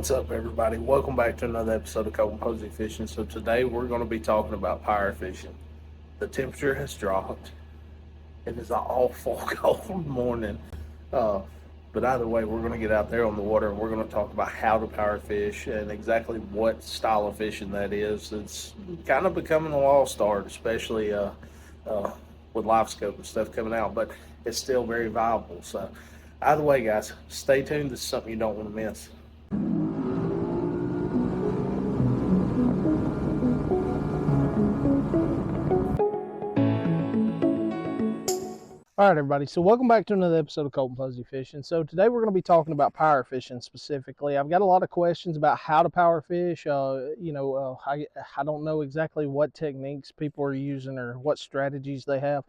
What's up, everybody? Welcome back to another episode of Colton Posey Fishing. So today we're going to be talking about power fishing. The temperature has dropped. It is an awful cold morning. Uh, but either way, we're going to get out there on the water and we're going to talk about how to power fish and exactly what style of fishing that is. It's kind of becoming a lost art, especially with livescope and stuff coming out, but it's still very viable. So either way, guys, stay tuned. This is something you don't want to miss. All right, everybody. So welcome back to another episode of Colton Posey Fishing. So today we're going to be talking about power fishing specifically. I've got a lot of questions about how to power fish. I don't know exactly what techniques people are using or what strategies they have,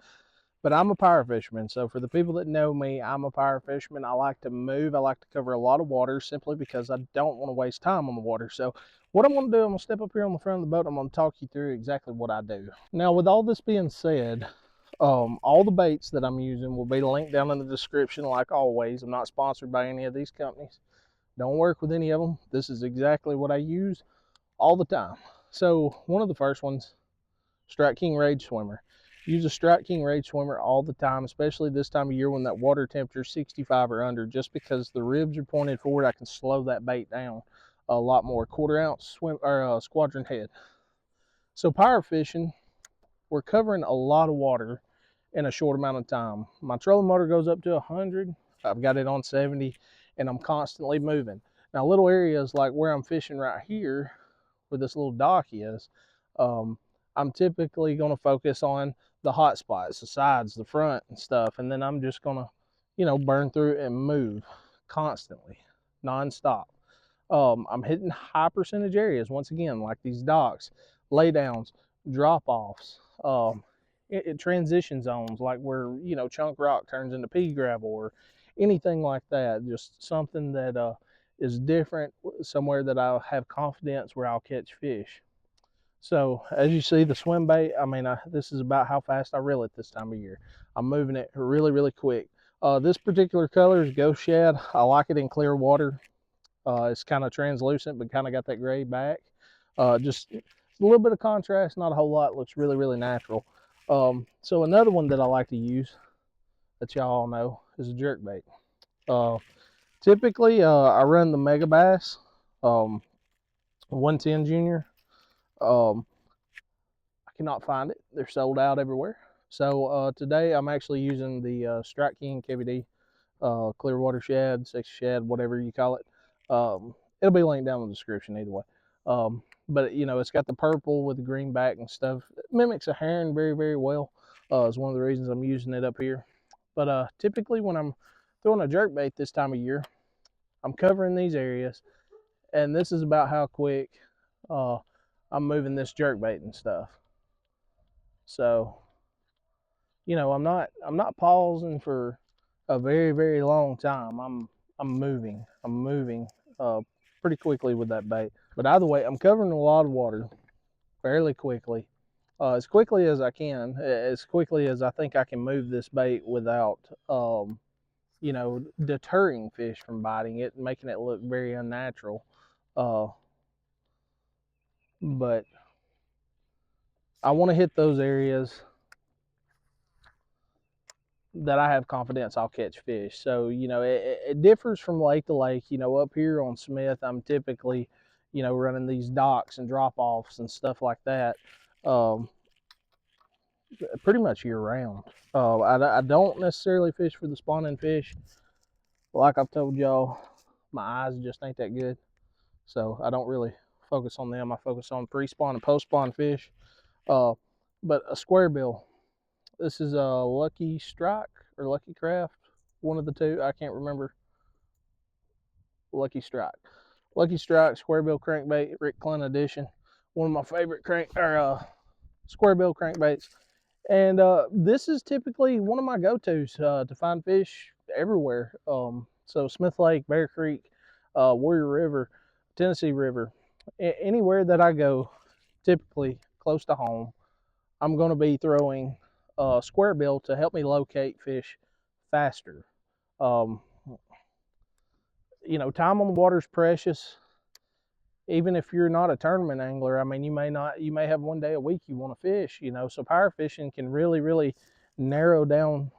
but I'm a power fisherman. So for the people that know me, I'm a power fisherman. I like to move. I like to cover a lot of water simply because I don't want to waste time on the water. So what I'm going to do, I'm going to step up here on the front of the boat. I'm going to talk you through exactly what I do. Now, with all this being said, all the baits that I'm using will be linked down in the description like always. I'm not sponsored by any of these companies. Don't work with any of them. This is exactly what I use all the time. So one of the first ones, Strike King Rage Swimmer. Use a Strike King Rage Swimmer all the time, especially this time of year when that water temperature is 65 or under, just because the ribs are pointed forward. I can slow that bait down a lot more. 1/4 ounce squadron head. So power fishing, we're covering a lot of water in a short amount of time. My trolling motor goes up to 100. I've got it on 70 and I'm constantly moving. Now little areas like where I'm fishing right here where this little dock is, I'm typically going to focus on the hot spots, the sides, the front and stuff. And then I'm just going to, burn through and move constantly, nonstop. I'm hitting high percentage areas once again, like these docks, laydowns, drop-offs, transition zones, like where chunk rock turns into pea gravel or anything like that. Just something that is different, somewhere that I'll have confidence where I'll catch fish. So as you see, the swim bait, this is about how fast I reel it this time of year. I'm moving it really, really quick. This particular color is Ghost Shad. I like it in clear water. It's kind of translucent, but kind of got that gray back. Just a little bit of contrast, not a whole lot. Looks really, really natural. So another one that I like to use that y'all all know is a jerkbait. Typically, I run the Mega Bass 110 Junior. I cannot find it. They're sold out everywhere. So today I'm actually using the Strike King KVD Clearwater Shad, Sexy Shad, whatever you call it. It'll be linked down in the description either way. But it's got the purple with the green back and stuff. It mimics a heron very, very well. Is one of the reasons I'm using it up here. But typically when I'm throwing a jerkbait this time of year, I'm covering these areas, and this is about how quick I'm moving this jerkbait and stuff. So, I'm not pausing for a very, very long time. I'm moving pretty quickly with that bait. But either way, I'm covering a lot of water fairly quickly, as quickly as I can, as quickly as I think I can move this bait without, deterring fish from biting it, making it look very unnatural. But I want to hit those areas that I have confidence I'll catch fish. So, it differs from lake to lake. Up here on Smith, I'm typically, running these docks and drop-offs and stuff like that pretty much year-round. I don't necessarily fish for the spawning fish. Like I've told y'all, my eyes just ain't that good. So I don't really focus on them. I focus on pre-spawn and post-spawn fish. But a square bill. This is a Lucky Strike or Lucky Craft, one of the two. I can't remember. Lucky Strike. Lucky Strike square bill crankbait, Rick Clunn edition. One of my favorite square bill crankbaits. And this is typically one of my go-tos to find fish everywhere. So Smith Lake, Bear Creek, Warrior River, Tennessee River, anywhere that I go, typically close to home, I'm going to be throwing square bill to help me locate fish faster. Time on the water is precious. even if you're not a tournament angler, I mean, you may have one day a week you want to fish, you know. So power fishing can really narrow down,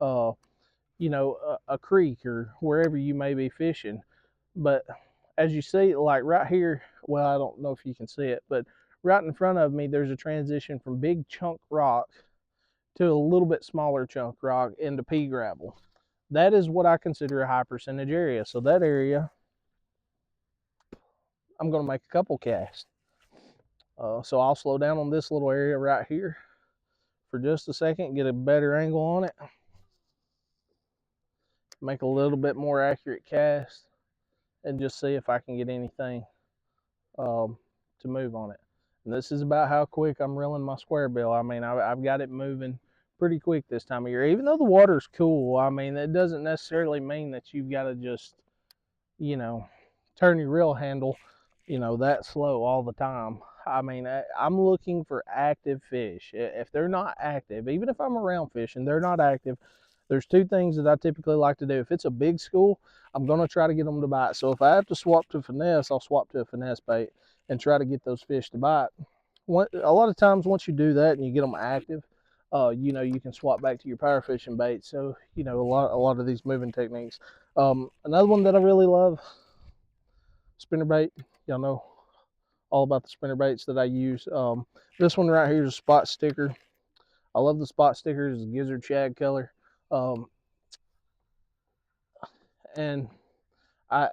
you know, a creek or wherever you may be fishing. But as you see, like right here, well, I don't know if you can see it, but right in front of me, there's a transition from big chunk rock to a little bit smaller chunk rock into pea gravel. That is what I consider a high percentage area. So that area, I'm going to make a couple casts. So I'll slow down on this little area right here for just a second, get a better angle on it, make a little bit more accurate cast, and just see if I can get anything to move on it. And this is about how quick I'm reeling my square bill. I mean, I've got it moving pretty quick this time of year. Even though the water's cool, I mean, it doesn't necessarily mean that you've got to just, you know, turn your reel handle, you know, that slow all the time. I mean, I'm looking for active fish. If they're not active, even if I'm around fishing, they're not active. There's two things that I typically like to do. If it's a big school, I'm going to try to get them to bite. So if I have to swap to finesse, I'll swap to a finesse bait and try to get those fish to bite. A lot of times once you do that and you get them active, you know, you can swap back to your power fishing bait. So, you know, a lot of these moving techniques. Another one that I really love, spinner bait. Y'all know all about the spinner baits that I use. This one right here is a spot sticker. I love the spot stickers. It's a gizzard shad color. And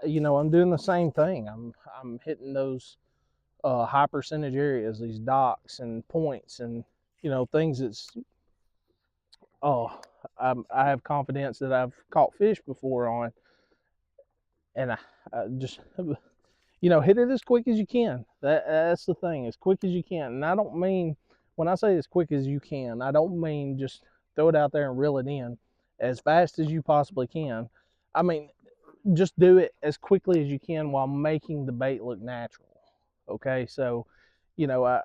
you know, I'm doing the same thing. I'm hitting those high percentage areas, these docks and points, and you know, things that's I have confidence that I've caught fish before on, and I just you know, hit it as quick as you can. That's the thing, as quick as you can. And I don't mean, when I say as quick as you can, I don't mean just throw it out there and reel it in as fast as you possibly can. I mean, just do it as quickly as you can while making the bait look natural. Okay, so you know,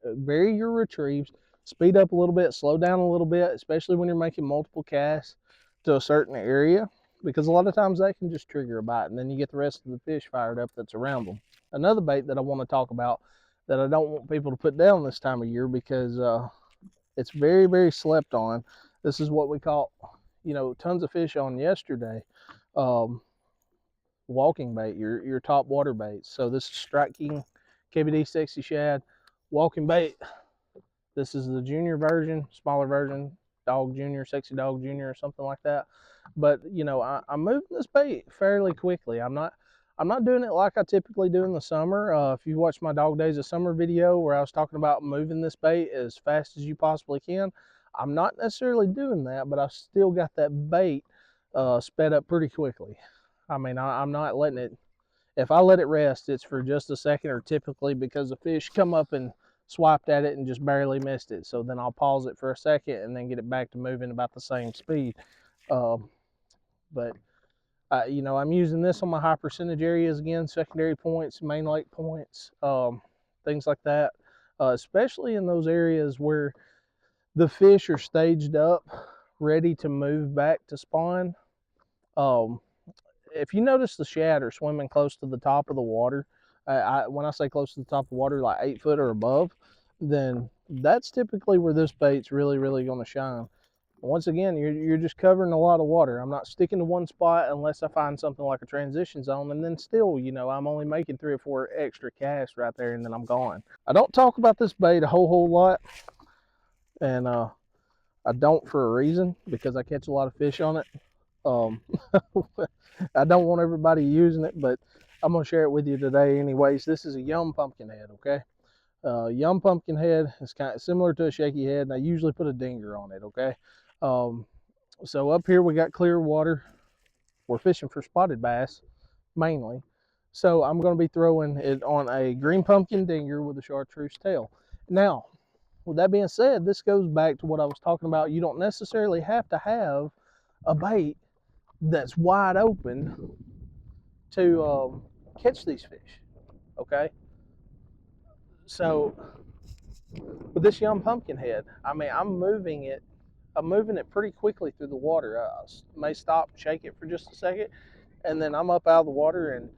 vary your retrieves, speed up a little bit, slow down a little bit, especially when you're making multiple casts to a certain area, because a lot of times that can just trigger a bite, and then you get the rest of the fish fired up that's around them. Another bait that I want to talk about that I don't want people to put down this time of year, because it's very slept on. This is what we caught, you know, tons of fish on yesterday. Um, Walking bait, your top water baits. So this is Strike King KBD Sexy Shad walking bait. This is the junior version, smaller version, Dog Junior, Sexy Dog Junior, or something like that. But you know, I'm moving this bait fairly quickly. I'm not doing it like I typically do in the summer. If you watch my Dog Days of Summer video where I was talking about moving this bait as fast as you possibly can, I'm not necessarily doing that, but I still got that bait sped up pretty quickly. I mean, I'm not letting it, if I let it rest, it's for just a second, or typically because the fish come up and swiped at it and just barely missed it. So then I'll pause it for a second and then get it back to moving about the same speed. But you know, I'm using this on my high percentage areas again, secondary points, main lake points, things like that, especially in those areas where the fish are staged up, ready to move back to spawn. If you notice the shad are swimming close to the top of the water, when I say close to the top of the water, like 8 foot or above, then that's typically where this bait's really going to shine. Once again, you're just covering a lot of water. I'm not sticking to one spot unless I find something like a transition zone, and then still, you know, I'm only making 3 or 4 extra casts right there, and then I'm gone. I don't talk about this bait a whole lot, and I don't for a reason, because I catch a lot of fish on it. I don't want everybody using it, but I'm going to share it with you today anyways. This is a Yum pumpkin head, okay? Yum pumpkin head is kind of similar to a shaky head, and I usually put a dinger on it, okay? So up here we got clear water. We're fishing for spotted bass, mainly. So I'm going to be throwing it on a green pumpkin dinger with a chartreuse tail. Now, with that being said, this goes back to what I was talking about. You don't necessarily have to have a bait that's wide open to catch these fish, okay? So with this Yum pumpkin head, I mean, I'm moving it pretty quickly through the water. I may stop, shake it for just a second, and then I'm up out of the water, and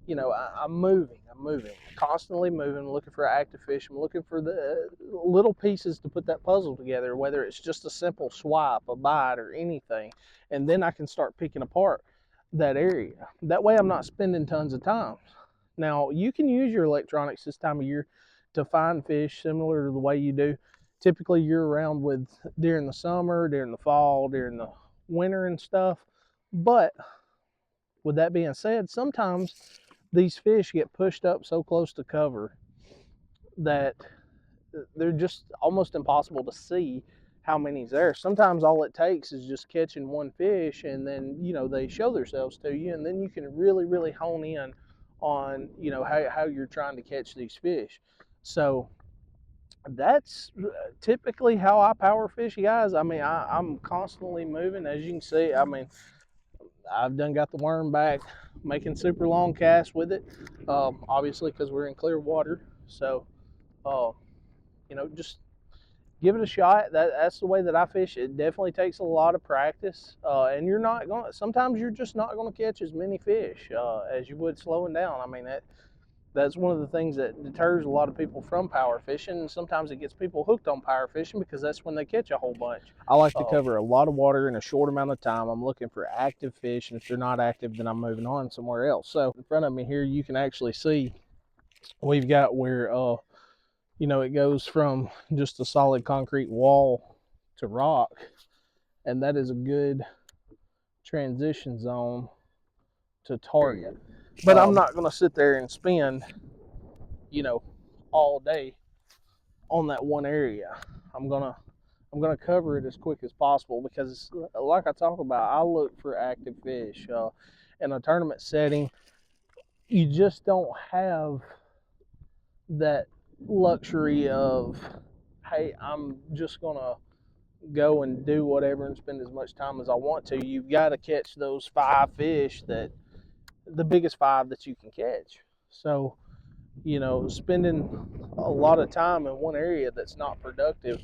you know, I'm moving, constantly moving, looking for active fish. I'm looking for the little pieces to put that puzzle together, whether it's just a simple swipe, a bite, or anything. And then I can start picking apart that area. That way I'm not spending tons of time. Now, you can use your electronics this time of year to find fish similar to the way you do typically year-round with during the summer, during the fall, during the winter and stuff. But with that being said, sometimes these fish get pushed up so close to cover that they're just almost impossible to see how many's there. Sometimes all it takes is just catching one fish, and then, you know, they show themselves to you, and then you can really hone in on, you know, how you're trying to catch these fish. So that's typically how I power fish, guys. I mean, I'm constantly moving, as you can see. I mean, I've done got the worm back, making super long casts with it, obviously because we're in clear water. So, you know, just give it a shot. That's the way that I fish. It definitely takes a lot of practice, and you're not going. Sometimes you're just not going to catch as many fish as you would slowing down. I mean, that's one of the things that deters a lot of people from power fishing. And sometimes it gets people hooked on power fishing because that's when they catch a whole bunch. I like to cover a lot of water in a short amount of time. I'm looking for active fish, and if they're not active, then I'm moving on somewhere else. So in front of me here, you can actually see we've got where you know, it goes from just a solid concrete wall to rock, and that is a good transition zone to target. But I'm not going to sit there and spend, you know, all day on that one area. I'm gonna cover it as quick as possible because, like I talk about, I look for active fish. In a tournament setting, you just don't have that luxury of, hey, I'm just gonna go and do whatever and spend as much time as I want to. You've got to catch those 5 fish, that the biggest 5 that you can catch. So, you know, spending a lot of time in one area that's not productive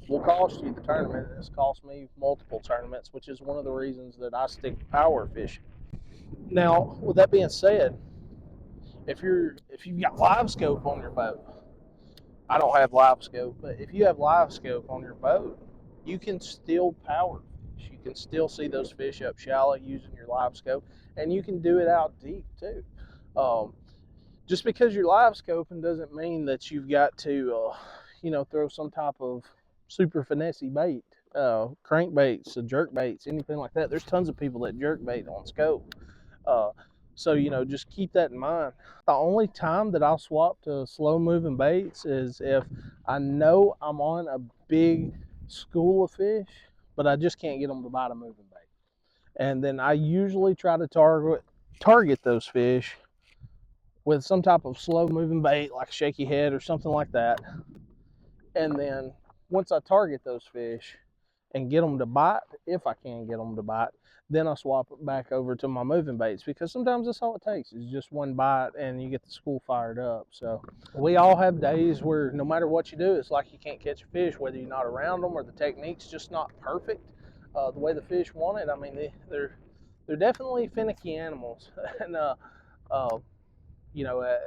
will cost you the tournament. It's cost me multiple tournaments, which is one of the reasons that I stick to power fishing. Now, with that being said, if you've got live scope on your boat, I don't have live scope, but if you have live scope on your boat, you can still power fish. You can still see those fish up shallow using your live scope, and you can do it out deep too. Just because you're live scoping doesn't mean that you've got to, you know, throw some type of super finessey bait, crankbaits, jerk baits, anything like that. There's tons of people that jerk bait on scope. So, you know, just keep that in mind. The only time that I'll swap to slow moving baits is if I know I'm on a big school of fish, but I just can't get them to bite a moving bait. And then I usually try to target those fish with some type of slow moving bait, like shaky head or something like that. And then once I target those fish and get them to bite, if I can get them to bite, then I swap it back over to my moving baits, because sometimes that's all it takes is just one bite and you get the school fired up. So we all have days where no matter what you do, it's like you can't catch a fish, whether you're not around them or the technique's just not perfect the way the fish want it. I mean, they're definitely finicky animals. And you know,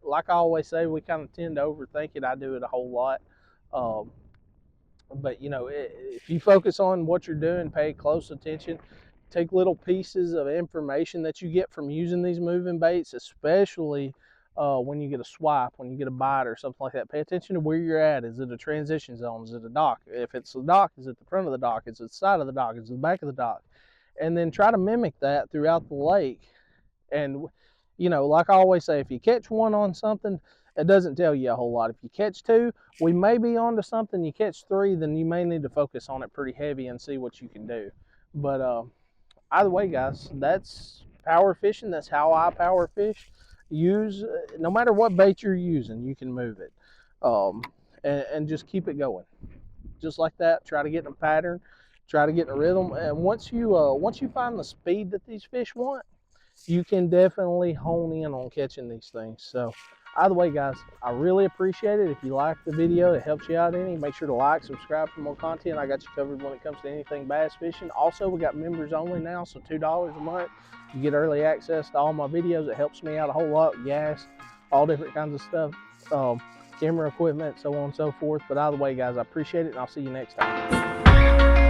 like I always say, we kind of tend to overthink it. I do it a whole lot. But, you know, if you focus on what you're doing, pay close attention, take little pieces of information that you get from using these moving baits, especially when you get a swipe, when you get a bite or something like that. Pay attention to where you're at. Is it a transition zone? Is it a dock? If it's the dock, is it the front of the dock? Is it the side of the dock? Is it the back of the dock? And then try to mimic that throughout the lake. And, you know, like I always say, if you catch one on something, it doesn't tell you a whole lot. If you catch 2, we may be onto something. You catch 3, then you may need to focus on it pretty heavy and see what you can do. But either way, guys, that's power fishing. That's how I power fish. Use, no matter what bait you're using, you can move it, and just keep it going, just like that. Try to get in a pattern, try to get in a rhythm, and once you find the speed that these fish want, you can definitely hone in on catching these things. So either way, guys, I really appreciate it. If you like the video, it helps you out any, make sure to like, subscribe for more content. I got you covered when it comes to anything bass fishing. Also, we got members only now, so $2 a month. You get early access to all my videos. It helps me out a whole lot. Gas, all different kinds of stuff, camera equipment, so on and so forth. But either way, guys, I appreciate it, and I'll see you next time.